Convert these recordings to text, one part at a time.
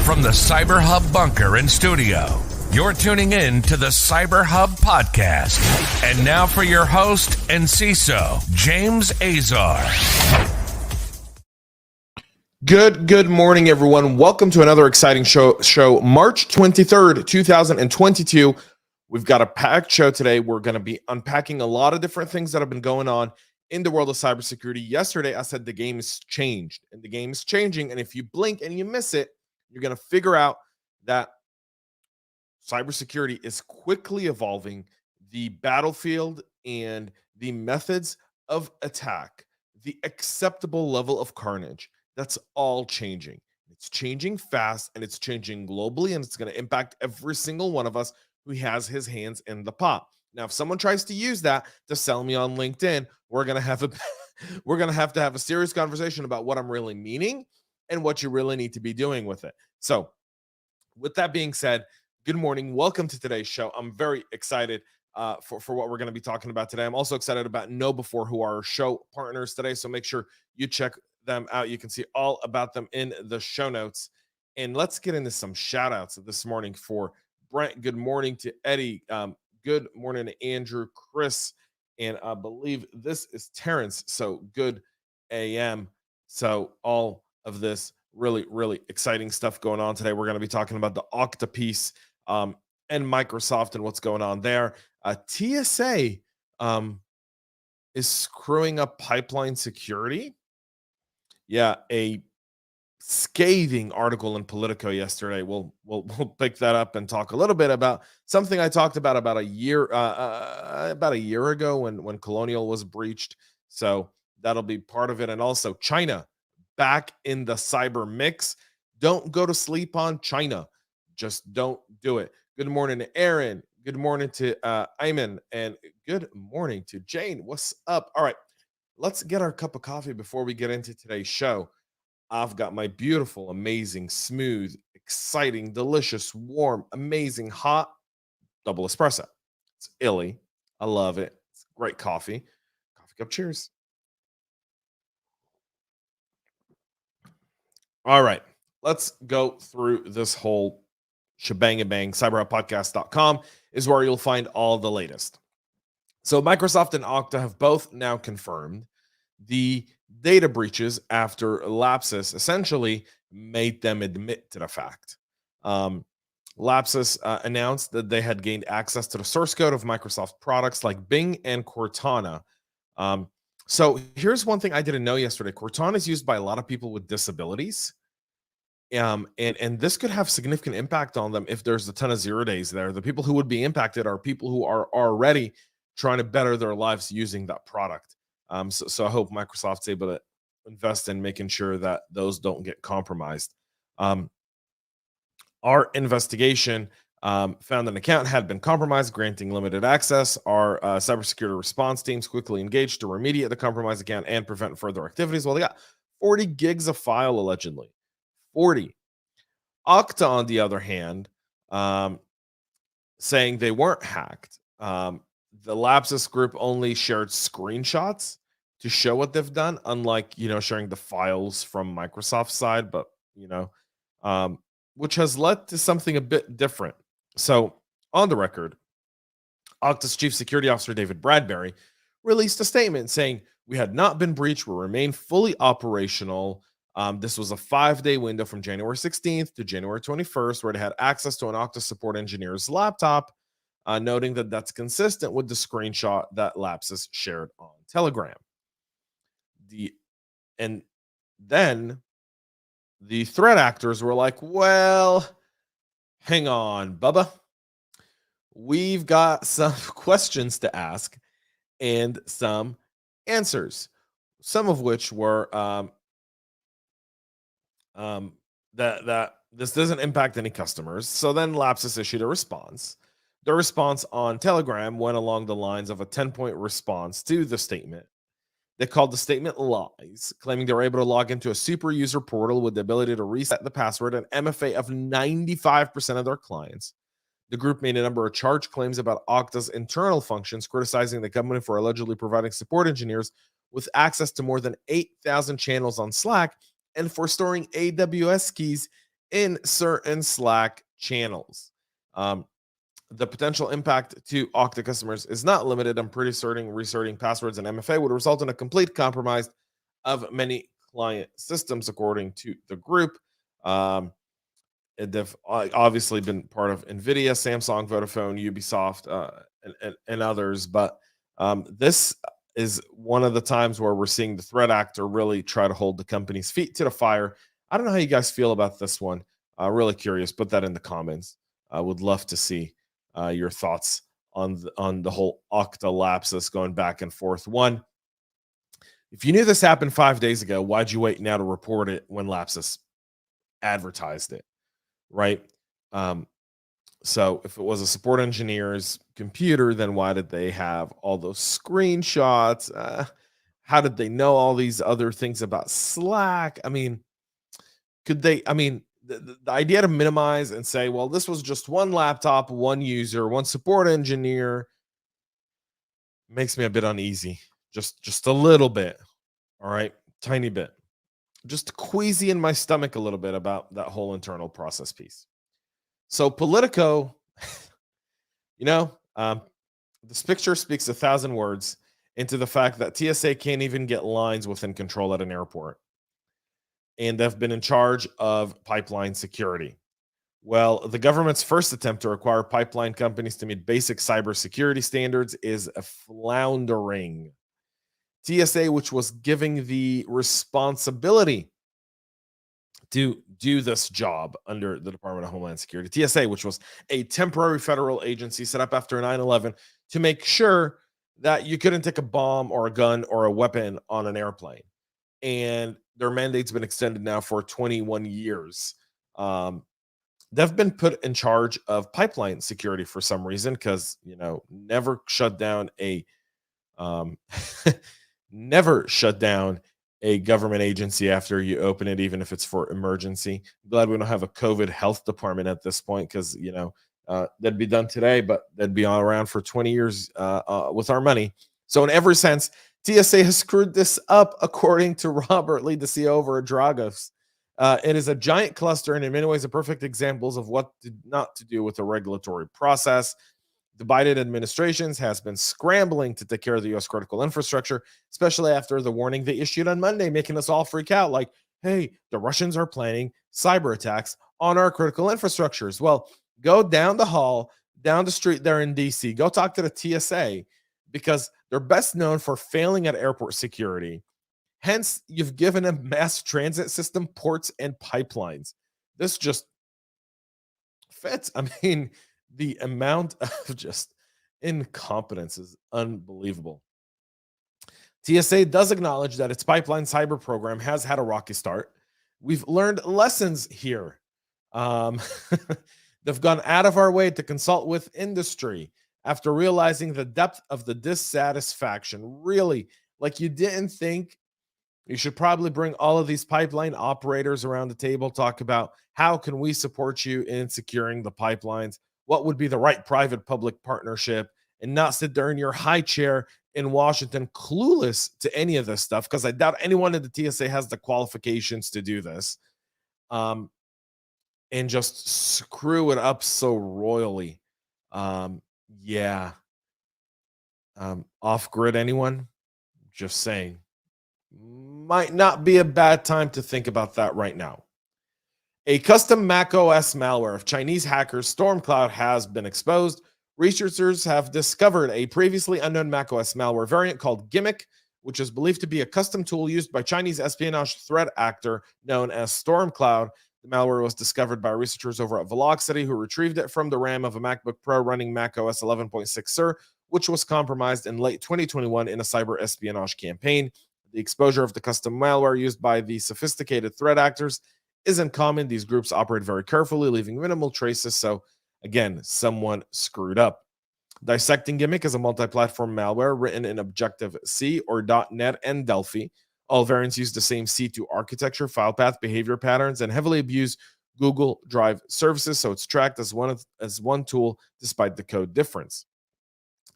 From the CyberHub bunker and studio, you're tuning in to the CyberHub Podcast. And now for your host and CISO, James Azar. Good morning, everyone. Welcome to another exciting show, March 23rd, 2022. We've got a packed show today. We're going to be unpacking a lot of different things that have been going on in the world of cybersecurity. Yesterday, I said the game has changed, and the game is changing. And if you blink and you miss it, you're going to figure out that cybersecurity is quickly evolving. The battlefield and the methods of attack, the acceptable level of carnage, that's all changing. It's changing fast, and it's changing globally, and it's going to impact every single one of us who has his hands in the pot. Now, if someone tries to use that to sell me on LinkedIn, we're going to have to have a serious conversation about what I'm really meaning and what you really need to be doing with it. So, with that being said, good morning. Welcome to today's show. I'm very excited for what we're going to be talking about today. I'm also excited about KnowBe4, who are our show partners today. So make sure you check them out. You can see all about them in the show notes. And let's get into some shout outs this morning for Brent. Good morning to Eddie. Good morning to Andrew, Chris, and I believe this is Terrence. So good AM. So all of this really exciting stuff going on today. We're going to be talking about the Okta piece and Microsoft and what's going on there. TSA is screwing up pipeline security. Yeah, a scathing article in Politico yesterday. We'll pick that up and talk a little bit about something I talked about a year ago when Colonial was breached. So that'll be part of it. And also China back in the cyber mix. Don't go to sleep on China. Just don't do it. Good morning to Aaron. Good morning to Ayman. And good morning to Jane. What's up? All right, let's get our cup of coffee before we get into today's show. I've got my beautiful, amazing, smooth, exciting, delicious, warm, amazing, hot double espresso. It's illy. I love it. It's great coffee. Coffee cup. Cheers. All right, let's go through this whole shebang bang. CyberHubPodcast.com is where you'll find all the latest. So Microsoft and Okta have both now confirmed the data breaches after Lapsus essentially made them admit to the fact. Lapsus announced that they had gained access to the source code of Microsoft products like Bing and Cortana. So here's one thing I didn't know yesterday. Cortana is used by a lot of people with disabilities. And this could have significant impact on them if there's a ton of 0 days there. The people who would be impacted are people who are already trying to better their lives using that product. So I hope Microsoft's able to invest in making sure that those don't get compromised. Our investigation found an account had been compromised, granting limited access. Our cybersecurity response teams quickly engaged to remediate the compromised account and prevent further activities. Well, they got 40 gigs of file, allegedly. 40. Okta, on the other hand, saying they weren't hacked. The Lapsus group only shared screenshots to show what they've done, unlike, sharing the files from Microsoft's side, but, which has led to something a bit different. So on the record, Okta's Chief Security Officer, David Bradbury, released a statement saying, "We had not been breached. We remain fully operational." This was a 5-day window from January 16th to January 21st, where they had access to an Okta support engineer's laptop, noting that that's consistent with the screenshot that Lapsus shared on Telegram. And then the threat actors were like, well, hang on, Bubba. We've got some questions to ask and some answers, some of which were that this doesn't impact any customers. So then Lapsus issued a response. The response on Telegram went along the lines of a 10-point response to the statement. They called the statement lies, claiming they were able to log into a super user portal with the ability to reset the password and MFA of 95% of their clients. The group made a number of charge claims about Okta's internal functions, criticizing the company for allegedly providing support engineers with access to more than 8,000 channels on Slack and for storing AWS keys in certain Slack channels. The potential impact to Okta customers is not limited. I'm pretty certain resetting passwords and MFA would result in a complete compromise of many client systems, according to the group. They've obviously been part of NVIDIA, Samsung, Vodafone, Ubisoft, and others. But this is one of the times where we're seeing the threat actor really try to hold the company's feet to the fire. I don't know how you guys feel about this one. Really curious. Put that in the comments. I would love to see your thoughts on the whole Okta lapsus going back and forth. One, if you knew this happened 5 days ago, why'd you wait now to report it when lapsus advertised it? Right. So if it was a support engineer's computer, then why did they have all those screenshots? How did they know all these other things about Slack? I mean, could they? I mean, the idea to minimize and say, well, this was just one laptop, one user, one support engineer, makes me a bit uneasy. Just a little bit. All right, tiny bit. Just queasy in my stomach a little bit about that whole internal process piece. So Politico, this picture speaks 1,000 words into the fact that TSA can't even get lines within control at an airport. And they've been in charge of pipeline security. Well, the government's first attempt to require pipeline companies to meet basic cybersecurity standards is floundering. TSA, which was giving the responsibility to do this job under the Department of Homeland Security, TSA, which was a temporary federal agency set up after 9/11 to make sure that you couldn't take a bomb or a gun or a weapon on an airplane. And their mandate's been extended now for 21 years. They've been put in charge of pipeline security for some reason because, never shut down a never shut down a government agency after you open it, even if it's for emergency. I'm glad we don't have a COVID health department at this point because, that'd be done today, but they'd be all around for 20 years with our money. So in every sense, TSA has screwed this up, according to Robert Lee, the CEO over at Dragos. It is a giant cluster and in many ways a perfect examples of what not to do with the regulatory process. The Biden administrations has been scrambling to take care of the U.S. critical infrastructure, especially after the warning they issued on Monday, making us all freak out like, hey, the Russians are planning cyber attacks on our critical infrastructures. Well, go down the hall, down the street there in D.C., go talk to the TSA because they're best known for failing at airport security. Hence, you've given them mass transit system, ports, and pipelines. This just fits. I mean, the amount of just incompetence is unbelievable. TSA does acknowledge that its pipeline cyber program has had a rocky start. We've learned lessons here. They've gone out of our way to consult with industry after realizing the depth of the dissatisfaction. Really, like you didn't think you should probably bring all of these pipeline operators around the table, talk about how can we support you in securing the pipelines, what would be the right private-public partnership, and not sit there in your high chair in Washington clueless to any of this stuff, because I doubt anyone at the TSA has the qualifications to do this, and just screw it up so royally. Off-grid anyone? Just saying. Might not be a bad time to think about that right now. A custom macOS malware of Chinese hackers Stormcloud has been exposed. Researchers have discovered a previously unknown macOS malware variant called Gimmick, which is believed to be a custom tool used by Chinese espionage threat actor known as Stormcloud. The malware was discovered by researchers over at Velocity, who retrieved it from the RAM of a MacBook Pro running macOS 11.6 Sur, which was compromised in late 2021 in a cyber espionage campaign. The exposure of the custom malware used by the sophisticated threat actors isn't common. These groups operate very carefully, leaving minimal traces. So, again, someone screwed up. Dissecting Gimmick is a multi-platform malware written in Objective-C or .NET and Delphi. All variants use the same C2 architecture, file path, behavior patterns, and heavily abuse Google Drive services, so it's tracked as one tool despite the code difference.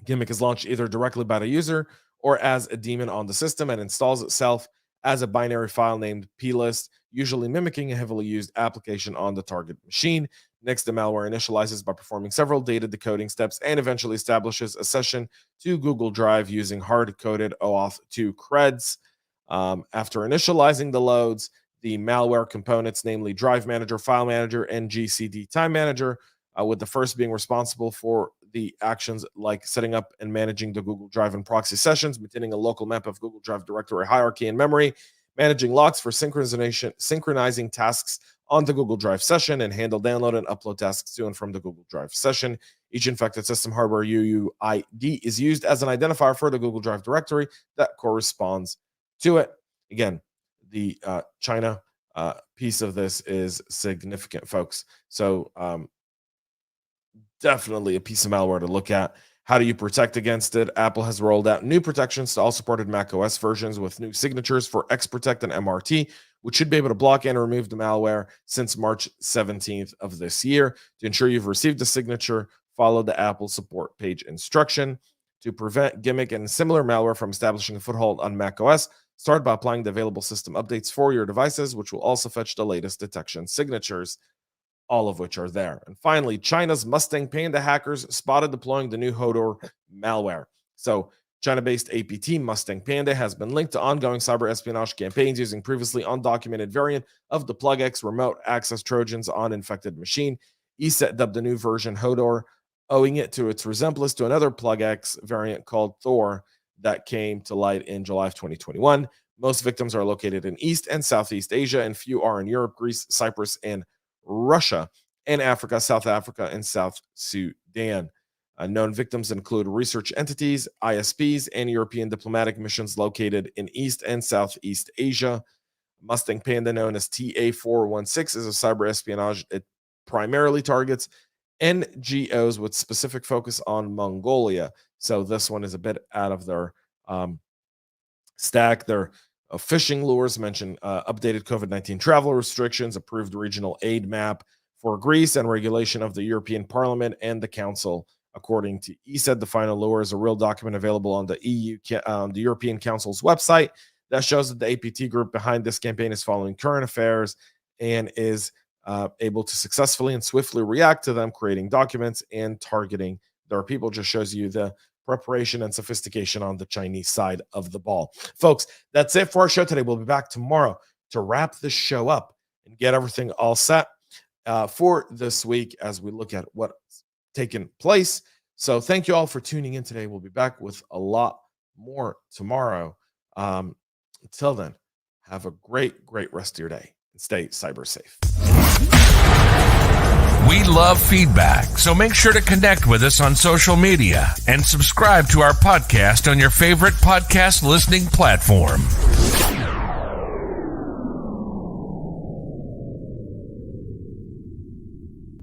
Gimmick is launched either directly by the user or as a daemon on the system and installs itself as a binary file named plist, usually mimicking a heavily used application on the target machine. Next, the malware initializes by performing several data decoding steps and eventually establishes a session to Google Drive using hard-coded OAuth 2 creds. After initializing the loads, the malware components, namely Drive Manager, File Manager, and GCD Time Manager, with the first being responsible for the actions like setting up and managing the Google Drive and proxy sessions, maintaining a local map of Google Drive directory hierarchy and memory, managing locks for synchronizing tasks on the Google Drive session, and handle download and upload tasks to and from the Google Drive session. Each infected system hardware UUID is used as an identifier for the Google Drive directory that corresponds to it. Again, the China piece of this is significant, folks. So definitely a piece of malware to look at. How do you protect against it? Apple has rolled out new protections to all supported macOS versions with new signatures for XProtect and MRT, which should be able to block and remove the malware since March 17th of this year. To ensure you've received the signature, follow the Apple support page instruction. To prevent gimmick and similar malware from establishing a foothold on macOS, start by applying the available system updates for your devices, which will also fetch the latest detection signatures, all of which are there. And finally, China's Mustang Panda hackers spotted deploying the new Hodur malware. So China-based APT Mustang Panda has been linked to ongoing cyber espionage campaigns using previously undocumented variant of the PlugX remote access Trojans on infected machine. ESET dubbed the new version Hodur, owing it to its resemblance to another PlugX variant called Thor that came to light in July of 2021. Most victims are located in East and Southeast Asia, and few are in Europe, Greece, Cyprus, and Russia, and Africa, South Africa, and South Sudan. Known victims include research entities, ISPs, and European diplomatic missions located in East and Southeast Asia. Mustang Panda, known as TA416, is a cyber espionage. It primarily targets NGOs with specific focus on Mongolia. So this one is a bit out of their stack. Their phishing lures mention updated COVID-19 travel restrictions, approved regional aid map for Greece, and regulation of the European Parliament and the Council. According to ESET, the final lure is a real document available on the the European Council's website that shows that the APT group behind this campaign is following current affairs and is able to successfully and swiftly react to them, creating documents and targeting their people. Just shows you the preparation and sophistication on the Chinese side of the ball. Folks, that's it for our show today. We'll be back tomorrow to wrap the show up and get everything all set for this week as we look at what's taken place. So thank you all for tuning in today. We'll be back with a lot more tomorrow. Until then, have a great rest of your day and stay cyber safe. We love feedback, so make sure to connect with us on social media and subscribe to our podcast on your favorite podcast listening platform.